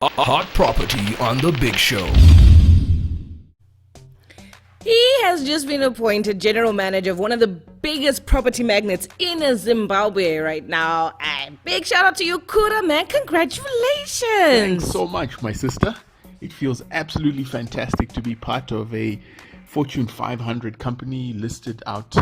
Hot property on the big show. He has just been appointed general manager of one of the biggest property magnates in Zimbabwe right now. And big shout out to you, Kura, man. Congratulations. Thanks so much, my sister. It feels absolutely fantastic to be part of a Fortune 500 company listed out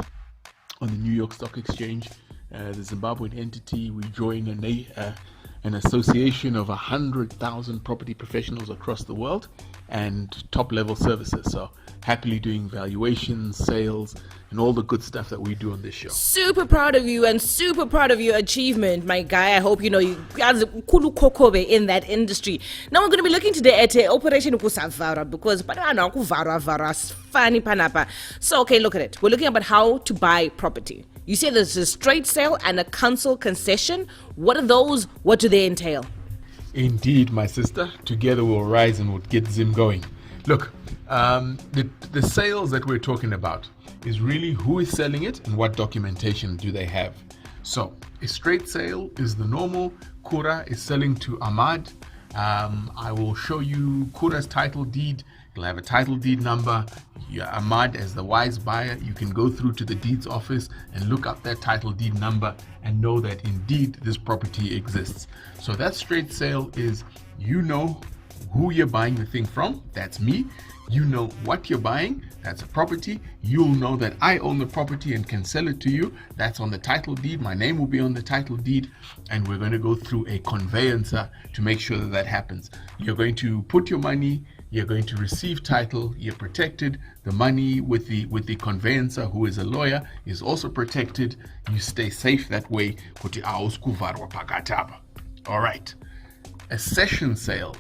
on the New York Stock Exchange. The Zimbabwean entity, we join an association of 100,000 property professionals across the world and top level services. So happily doing valuations, sales, and all the good stuff that we do on this show. Super proud of you and super proud of your achievement, my guy. I hope you know you guys kulu kokobe in that industry. Now we're going to be looking today at Operation Kuvharwa because funny panapa. So okay, look at it. We're looking about how to buy property. You say there's a straight sale and a council concession. What are those? What do they entail? Indeed, my sister. Together we'll rise and we'll get Zim going. Look, the sales that we're talking about is really who is selling it and what documentation do they have. So a straight sale is the normal. Kura is selling to Amard. I will show you Kura's title deed. You'll have a title deed number. Amard, as the wise buyer, you can go through to the deeds office and look up that title deed number and know that indeed this property exists. So that straight sale is, you know who you're buying the thing from, that's me. You know what you're buying, that's a property. You'll know that I own the property and can sell it to you. That's on the title deed. My name will be on the title deed, and we're going to go through a conveyancer to make sure that that happens. You're going to put your money, you're going to receive title, you're protected. The money with the conveyancer, who is a lawyer, is also protected. You stay safe that way. All right. A cession sale,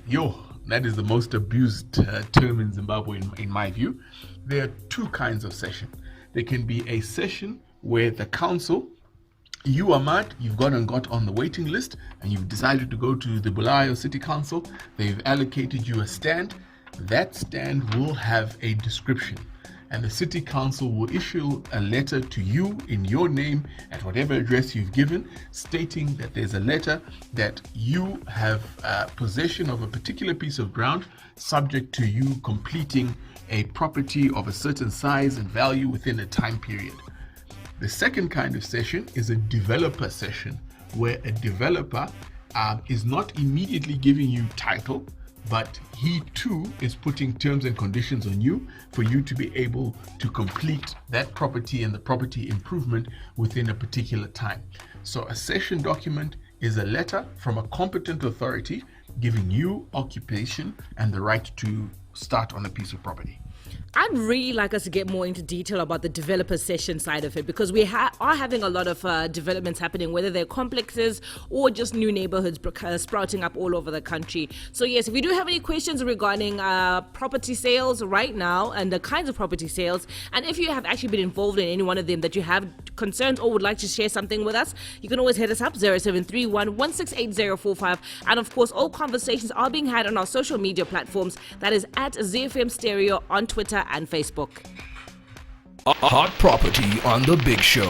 that is the most abused term in Zimbabwe in my view. There are two kinds of cession. There can be a cession where the council, you Amad, you've got on the waiting list and you've decided to go to the Bulawayo City Council. They've allocated you a stand. That stand will have a description, and the city council will issue a letter to you in your name at whatever address you've given, stating that there's a letter that you have possession of a particular piece of ground, subject to you completing a property of a certain size and value within a time period. The second kind of cession is a developer cession, where a developer is not immediately giving you title, but he too is putting terms and conditions on you for you to be able to complete that property and the property improvement within a particular time. So a cession document is a letter from a competent authority giving you occupation and the right to start on a piece of property. I'd really like us to get more into detail about the developer session side of it, because we are having a lot of developments happening, whether they're complexes or just new neighborhoods sprouting up all over the country. So yes, if you do have any questions regarding property sales right now and the kinds of property sales, and if you have actually been involved in any one of them that you have concerns or would like to share something with us, you can always hit us up 0731 168045. And of course, all conversations are being had on our social media platforms. That is at ZFM Stereo on Twitter and Facebook. Hot property on the big show.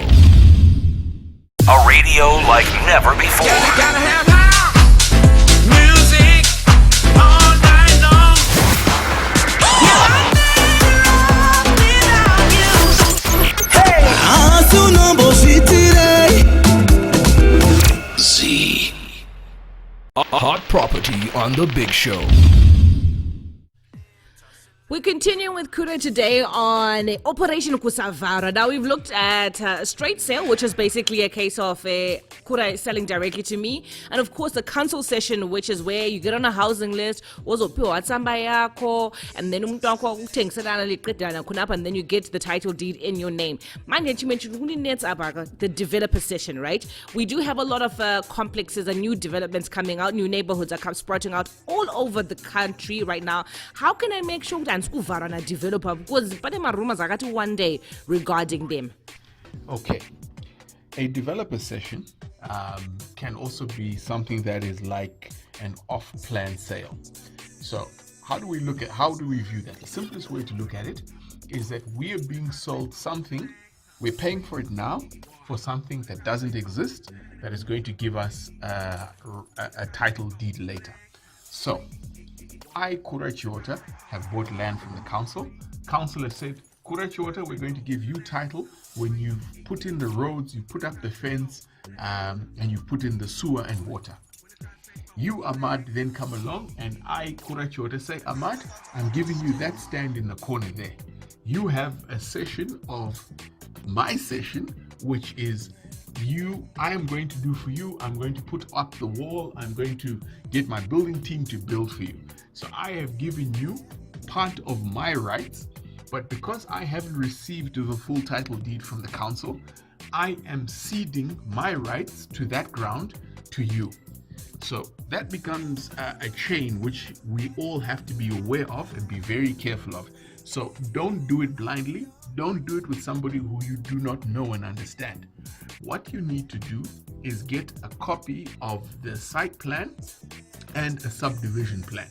A radio like never before. Gotta have house music all night long. Z. Hot property on the big show. We're continuing with Kura today on Operation Kuvharwa. Now we've looked at a straight sale, which is basically a case of Kura selling directly to me, and of course the council session, which is where you get on a housing list, and then and then you get the title deed in your name. Mind you mentioned the developer session, right? We do have a lot of complexes and new developments coming out, new neighborhoods are sprouting out all over the country right now. How can I make sure that Kuvharwa developer, because rumors I got one day regarding them? Okay, a developer session can also be something that is like an off-plan sale. So how do we view that? The simplest way to look at it is that we are being sold something, we're paying for it now for something that doesn't exist, that is going to give us a title deed later. So, I, Kura Chiota, have bought land from the council. Council has said, Kura Chiota, we're going to give you title when you've put in the roads, you put up the fence, and you've put in the sewer and water. You, Amard, then come along, and I, Kura Chiota, say, Amard, I'm giving you that stand in the corner there. You have a session of my session, which is I am going to do for you. I'm going to put up the wall. I'm going to get my building team to build for you. So I have given you part of my rights, but because I haven't received the full title deed from the council, I am ceding my rights to that ground to you. So that becomes a chain which we all have to be aware of and be very careful of. So don't do it blindly. Don't do it with somebody who you do not know and understand. What you need to do is get a copy of the site plan and a subdivision plan.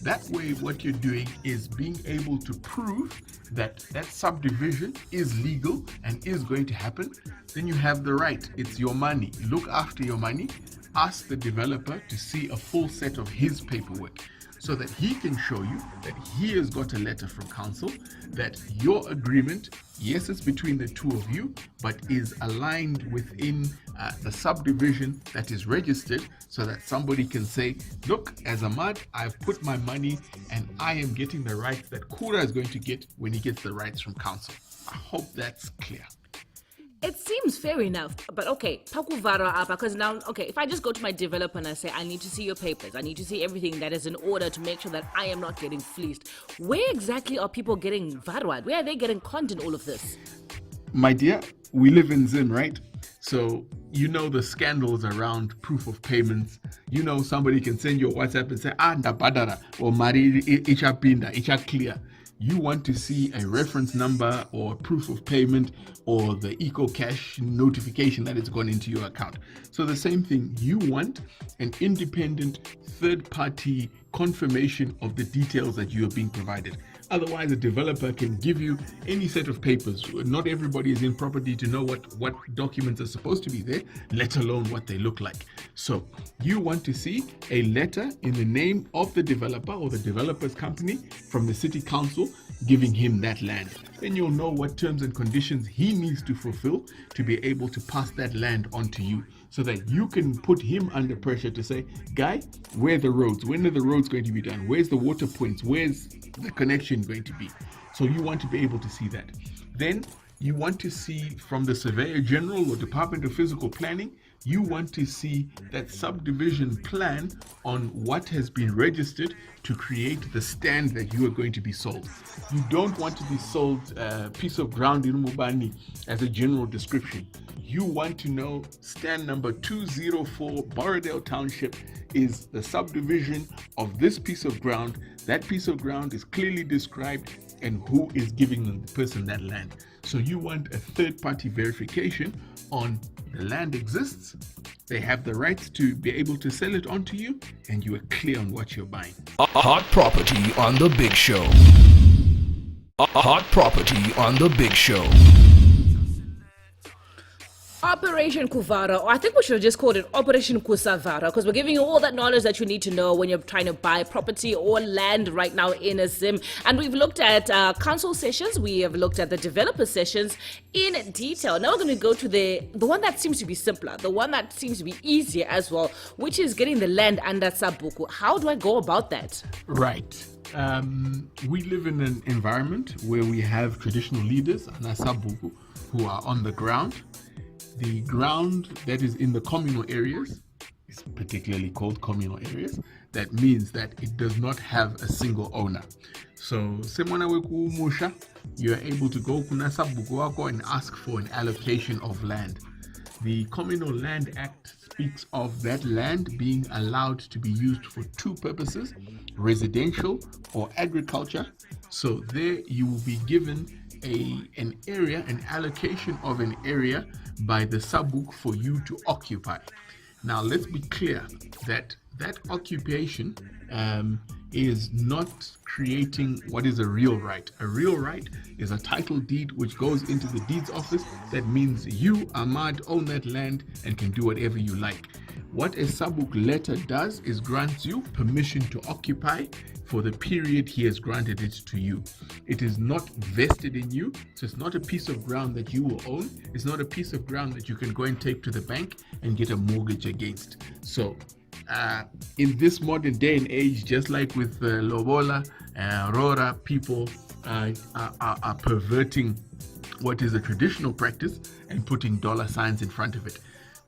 That way, what you're doing is being able to prove that that subdivision is legal and is going to happen. Then you have the right. It's your money. Look after your money. Ask the developer to see a full set of his paperwork so that he can show you that he has got a letter from council, that your agreement, yes, it's between the two of you, but is aligned within the subdivision that is registered, so that somebody can say, look, as Amard, I've put my money and I am getting the rights that Kura is going to get when he gets the rights from council. I hope that's clear. It seems fair enough, but okay, Kuvharwa, because now, okay, if I just go to my developer and I say, I need to see your papers, I need to see everything that is in order to make sure that I am not getting fleeced, where exactly are people getting Kuvharwa? Where are they getting conned in all of this? My dear, we live in Zim, right? So, you know the scandals around proof of payments. You know somebody can send you a WhatsApp and say, ndabadara, or mari icha pinda, icha clear. You want to see a reference number or proof of payment or the EcoCash notification that it's gone into your account. So the same thing, you want an independent third-party confirmation of the details that you are being provided. Otherwise, a developer can give you any set of papers. Not everybody is in property to know what documents are supposed to be there, let alone what they look like. So you want to see a letter in the name of the developer or the developer's company from the city council giving him that land. Then you'll know what terms and conditions he needs to fulfill to be able to pass that land on to you, so that you can put him under pressure to say, guy, where are the roads? When are the roads going to be done? Where's the water points? Where's the connection going to be? So you want to be able to see that. Then you want to see from the Surveyor General or Department of Physical Planning, you want to see that subdivision plan on what has been registered to create the stand that you are going to be sold. You don't want to be sold a piece of ground in Mubani as a general description. You want to know stand number 204 Borrowdale Township is the subdivision of this piece of ground. That piece of ground is clearly described and who is giving the person that land. So you want a third-party verification on the land exists, they have the rights to be able to sell it on to you, and you are clear on what you're buying. Hot property on the big show. Hot property on the big show. Operation Kuvharwa, or I think we should have just called it Operation Kuvharwa, because we're giving you all that knowledge that you need to know when you're trying to buy property or land right now in a Zim. And we've looked at council sessions, we have looked at the developer sessions in detail. Now we're going to go to the one that seems to be simpler, the one that seems to be easier as well, which is getting the land under sabhuku. How do I go about that? Right. We live in an environment where we have traditional leaders, sabhuku, who are on the ground. The ground that is in the communal areas is particularly called communal areas. That means that it does not have a single owner. So, you are able to go and ask for an allocation of land. The Communal Land Act speaks of that land being allowed to be used for two purposes, residential or agriculture. So there you will be given an area, an allocation of an area by the sabhuku for you to occupy. Now let's be clear that occupation is not creating what is a real right. A real right is a title deed which goes into the deeds office. That means you, Amard, own that land and can do whatever you like. What a sabhuku letter does is grants you permission to occupy for the period he has granted it to you. It is not vested in you, so it's not a piece of ground that you will own. It's not a piece of ground that you can go and take to the bank and get a mortgage against. So in this modern day and age, just like with Lobola, Rora, people are perverting what is a traditional practice and putting dollar signs in front of it.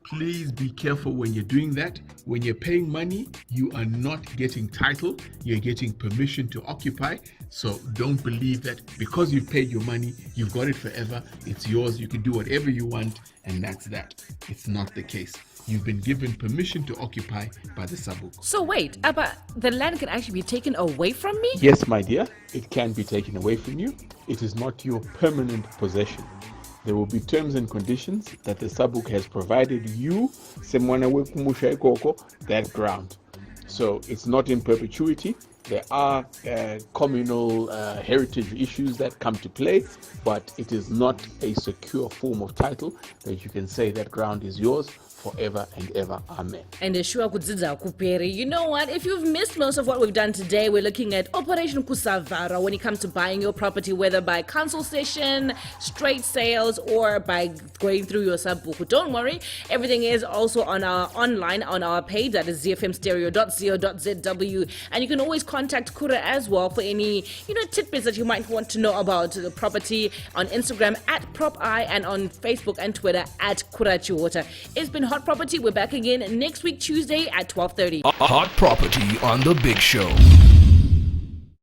Please be careful when you're doing that. When you're paying money, you are not getting title, you're getting permission to occupy. So don't believe that because you've paid your money, you've got it forever, it's yours, you can do whatever you want, and that's that. It's not the case. You've been given permission to occupy by the sabhuku. So wait, but the land can actually be taken away from me? Yes, my dear, it can be taken away from you. It is not your permanent possession. There will be terms and conditions that the sabhuku has provided you, that ground. So it's not in perpetuity. There are communal heritage issues that come to play, but it is not a secure form of title that you can say that ground is yours forever and ever. Amen. And you know what? If you've missed most of what we've done today, we're looking at Operation Kuvharwa when it comes to buying your property, whether by council session, straight sales, or by going through your sabhuku. Don't worry, everything is also on our online on our page, that is zfmstereo.co.zw, and you can always contact Kura as well for any tidbits that you might want to know about the property on Instagram at PropI and on Facebook and Twitter at Kurachiwota. It's been Hot Property. We're back again next week, Tuesday at 12:30. Hot Property on the Big Show.